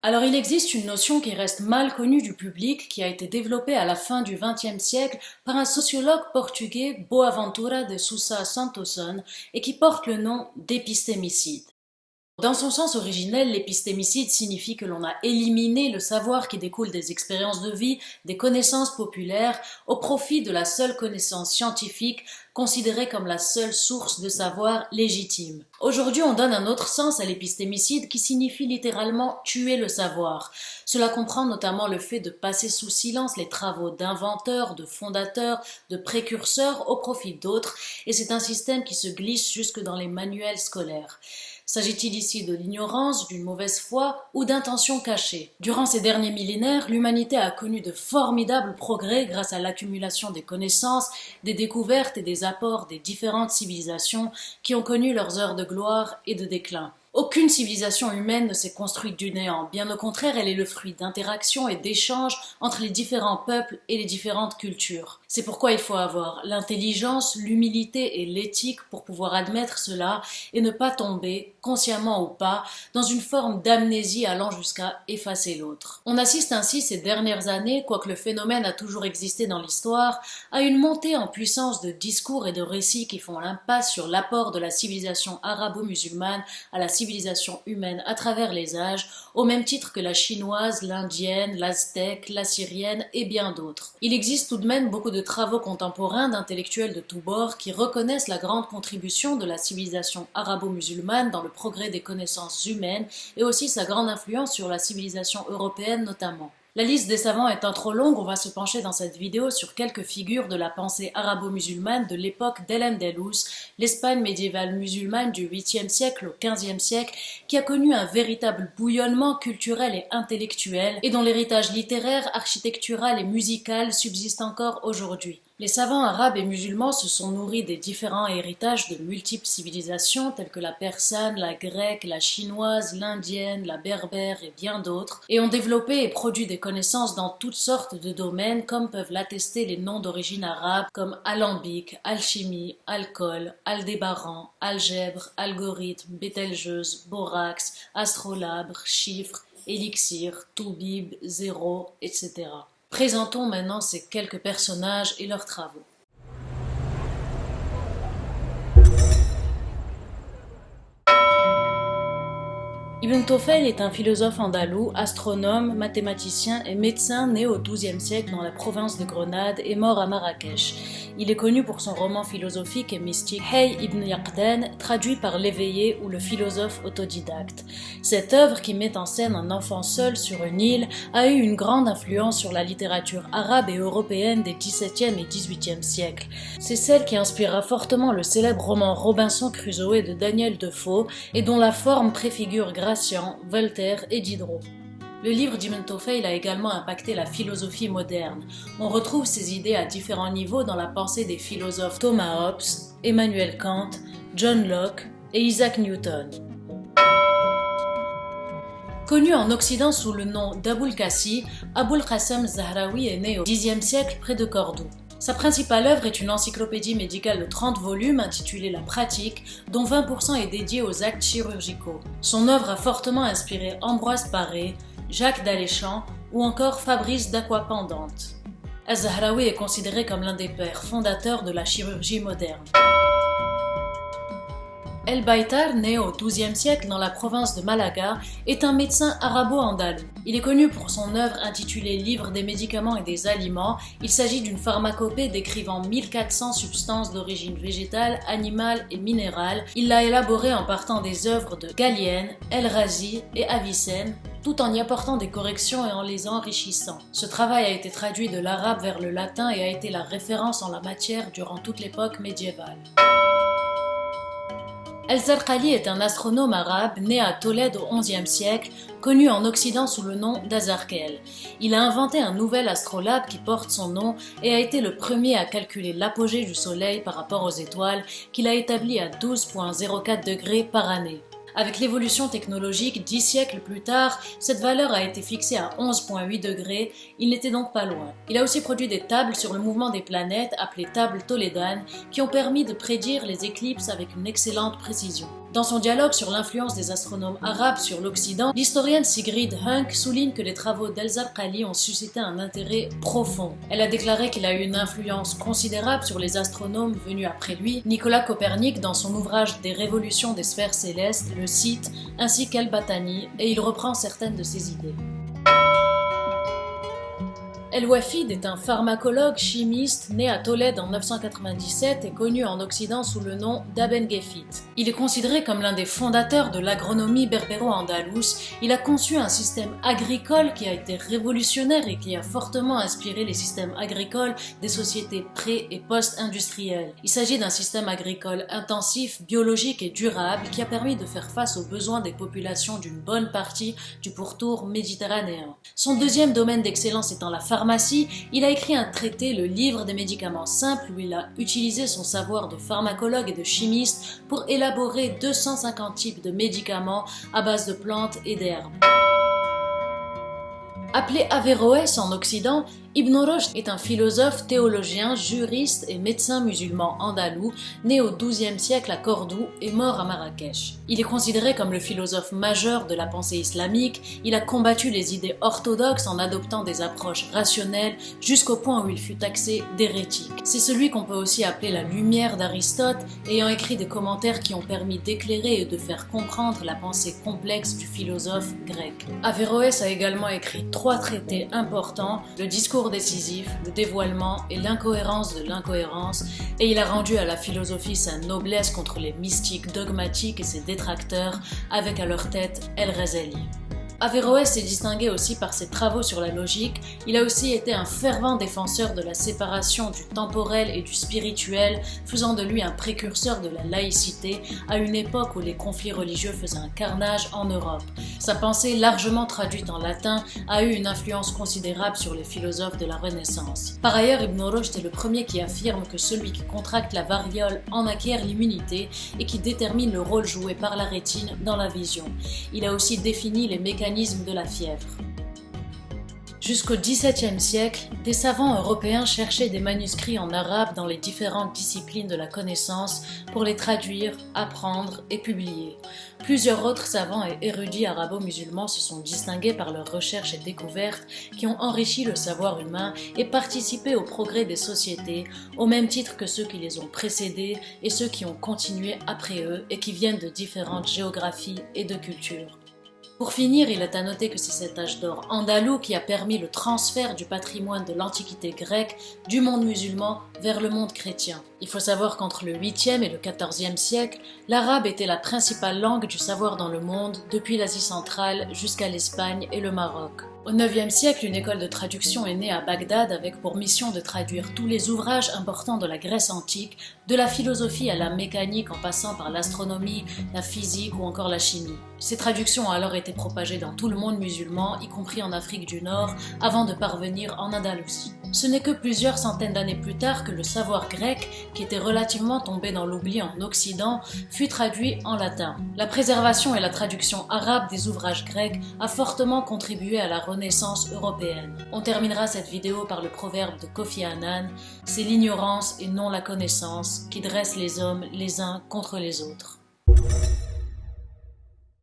Alors il existe une notion qui reste mal connue du public qui a été développée à la fin du XXe siècle par un sociologue portugais Boaventura de Sousa Santoson et qui porte le nom d'épistémicide. Dans son sens originel, l'épistémicide signifie que l'on a éliminé le savoir qui découle des expériences de vie, des connaissances populaires, au profit de la seule connaissance scientifique, considérée comme la seule source de savoir légitime. Aujourd'hui, on donne un autre sens à l'épistémicide qui signifie littéralement tuer le savoir. Cela comprend notamment le fait de passer sous silence les travaux d'inventeurs, de fondateurs, de précurseurs au profit d'autres, et c'est un système qui se glisse jusque dans les manuels scolaires. S'agit-il ici de l'ignorance, d'une mauvaise foi ou d'intentions cachées? Durant ces derniers millénaires, l'humanité a connu de formidables progrès grâce à l'accumulation des connaissances, des découvertes et des apports des différentes civilisations qui ont connu leurs heures de gloire et de déclin. Aucune civilisation humaine ne s'est construite du néant, bien au contraire, elle est le fruit d'interactions et d'échanges entre les différents peuples et les différentes cultures. C'est pourquoi il faut avoir l'intelligence, l'humilité et l'éthique pour pouvoir admettre cela et ne pas tomber, consciemment ou pas, dans une forme d'amnésie allant jusqu'à effacer l'autre. On assiste ainsi ces dernières années, quoique le phénomène a toujours existé dans l'histoire, à une montée en puissance de discours et de récits qui font l'impasse sur l'apport de la civilisation arabo-musulmane à la civilisation humaine à travers les âges, au même titre que la chinoise, l'indienne, l'aztèque, l'assyrienne et bien d'autres. Il existe tout de même beaucoup de travaux contemporains d'intellectuels de tous bords qui reconnaissent la grande contribution de la civilisation arabo-musulmane dans le progrès des connaissances humaines et aussi sa grande influence sur la civilisation européenne notamment. La liste des savants étant trop longue, on va se pencher dans cette vidéo sur quelques figures de la pensée arabo-musulmane de l'époque d'Al-Andalus, l'Espagne médiévale musulmane du 8e siècle au 15e siècle, qui a connu un véritable bouillonnement culturel et intellectuel, et dont l'héritage littéraire, architectural et musical subsiste encore aujourd'hui. Les savants arabes et musulmans se sont nourris des différents héritages de multiples civilisations telles que la persane, la grecque, la chinoise, l'indienne, la berbère et bien d'autres, et ont développé et produit des connaissances dans toutes sortes de domaines comme peuvent l'attester les noms d'origine arabe comme alambic, alchimie, alcool, aldébaran, algèbre, algorithme, bételgeuse, borax, astrolabe, chiffres, élixir, toubib, zéro, etc. Présentons maintenant ces quelques personnages et leurs travaux. Ibn Tufayl est un philosophe andalou, astronome, mathématicien et médecin né au XIIe siècle dans la province de Grenade et mort à Marrakech. Il est connu pour son roman philosophique et mystique Hey ibn Yaqdan, traduit par l'éveillé ou le philosophe autodidacte. Cette œuvre, qui met en scène un enfant seul sur une île, a eu une grande influence sur la littérature arabe et européenne des XVIIe et XVIIIe siècles. C'est celle qui inspira fortement le célèbre roman Robinson Crusoe de Daniel Defoe et dont la forme préfigure Gracian, Voltaire et Diderot. Le livre d'Ibn Tufayl a également impacté la philosophie moderne. On retrouve ces idées à différents niveaux dans la pensée des philosophes Thomas Hobbes, Emmanuel Kant, John Locke et Isaac Newton. Connu en Occident sous le nom d'Abul Kassi, Abul Qasim Zahrawi est né au Xe siècle près de Cordoue. Sa principale œuvre est une encyclopédie médicale de 30 volumes intitulée La Pratique, dont 20% est dédié aux actes chirurgicaux. Son œuvre a fortement inspiré Ambroise Paré, Jacques d'Aléchamps ou encore Fabrice d'Aquapendante. Az-Zahrawi est considéré comme l'un des pères fondateurs de la chirurgie moderne. El Baitar, né au XIIe siècle dans la province de Malaga, est un médecin arabo-andalou. Il est connu pour son œuvre intitulée Livre des médicaments et des aliments. Il s'agit d'une pharmacopée décrivant 1400 substances d'origine végétale, animale et minérale. Il l'a élaborée en partant des œuvres de Galien, El Razi et Avicenne, tout en y apportant des corrections et en les enrichissant. Ce travail a été traduit de l'arabe vers le latin et a été la référence en la matière durant toute l'époque médiévale. El-Zarqali est un astronome arabe né à Tolède au XIe siècle, connu en Occident sous le nom d'Azarkel. Il a inventé un nouvel astrolabe qui porte son nom et a été le premier à calculer l'apogée du Soleil par rapport aux étoiles, qu'il a établi à 12,04 degrés par année. Avec l'évolution technologique, 10 siècles plus tard, cette valeur a été fixée à 11,8 degrés, il n'était donc pas loin. Il a aussi produit des tables sur le mouvement des planètes, appelées tables tolédanes, qui ont permis de prédire les éclipses avec une excellente précision. Dans son dialogue sur l'influence des astronomes arabes sur l'Occident, l'historienne Sigrid Hunk souligne que les travaux d'El-Zarqali ont suscité un intérêt profond. Elle a déclaré qu'il a eu une influence considérable sur les astronomes venus après lui. Nicolas Copernic, dans son ouvrage Des révolutions des sphères célestes, le cite, ainsi qu'El-Battani, et il reprend certaines de ses idées. El-Wafid est un pharmacologue chimiste né à Tolède en 997 et connu en Occident sous le nom d'Aben Ghefit. Il est considéré comme l'un des fondateurs de l'agronomie berbéro-andalouse. Il a conçu un système agricole qui a été révolutionnaire et qui a fortement inspiré les systèmes agricoles des sociétés pré- et post-industrielles. Il s'agit d'un système agricole intensif, biologique et durable qui a permis de faire face aux besoins des populations d'une bonne partie du pourtour méditerranéen. Son deuxième domaine d'excellence étant la pharmacie, il a écrit un traité, le livre des médicaments simples, où il a utilisé son savoir de pharmacologue et de chimiste pour élaborer 250 types de médicaments à base de plantes et d'herbes. Appelé Averroès en Occident, Ibn Rushd est un philosophe, théologien, juriste et médecin musulman andalou, né au XIIe siècle à Cordoue et mort à Marrakech. Il est considéré comme le philosophe majeur de la pensée islamique. Il a combattu les idées orthodoxes en adoptant des approches rationnelles jusqu'au point où il fut taxé d'hérétique. C'est celui qu'on peut aussi appeler la lumière d'Aristote, ayant écrit des commentaires qui ont permis d'éclairer et de faire comprendre la pensée complexe du philosophe grec. Averroès a également écrit 3 traités importants, le discours décisif, le dévoilement et l'incohérence de l'incohérence, et il a rendu à la philosophie sa noblesse contre les mystiques dogmatiques et ses détracteurs, avec à leur tête El-Ghazali. Averroès s'est distingué aussi par ses travaux sur la logique. Il a aussi été un fervent défenseur de la séparation du temporel et du spirituel, faisant de lui un précurseur de la laïcité à une époque où les conflits religieux faisaient un carnage en Europe. Sa pensée, largement traduite en latin, a eu une influence considérable sur les philosophes de la Renaissance. Par ailleurs, Ibn Rushd est le premier qui affirme que celui qui contracte la variole en acquiert l'immunité et qui détermine le rôle joué par la rétine dans la vision. Il a aussi défini les mécanismes de la fièvre. Jusqu'au XVIIe siècle, des savants européens cherchaient des manuscrits en arabe dans les différentes disciplines de la connaissance pour les traduire, apprendre et publier. Plusieurs autres savants et érudits arabo-musulmans se sont distingués par leurs recherches et découvertes qui ont enrichi le savoir humain et participé au progrès des sociétés, au même titre que ceux qui les ont précédés et ceux qui ont continué après eux et qui viennent de différentes géographies et de cultures. Pour finir, il est à noter que c'est cet âge d'or andalou qui a permis le transfert du patrimoine de l'Antiquité grecque du monde musulman vers le monde chrétien. Il faut savoir qu'entre le 8e et le 14e siècle, l'arabe était la principale langue du savoir dans le monde, depuis l'Asie centrale jusqu'à l'Espagne et le Maroc. Au 9e siècle, une école de traduction est née à Bagdad avec pour mission de traduire tous les ouvrages importants de la Grèce antique, de la philosophie à la mécanique en passant par l'astronomie, la physique ou encore la chimie. Ces traductions ont alors été propagées dans tout le monde musulman, y compris en Afrique du Nord, avant de parvenir en Andalousie. Ce n'est que plusieurs centaines d'années plus tard que le savoir grec, qui était relativement tombé dans l'oubli en Occident, fut traduit en latin. La préservation et la traduction arabe des ouvrages grecs a fortement contribué à la Renaissance européenne. On terminera cette vidéo par le proverbe de Kofi Annan, c'est l'ignorance et non la connaissance qui dresse les hommes les uns contre les autres.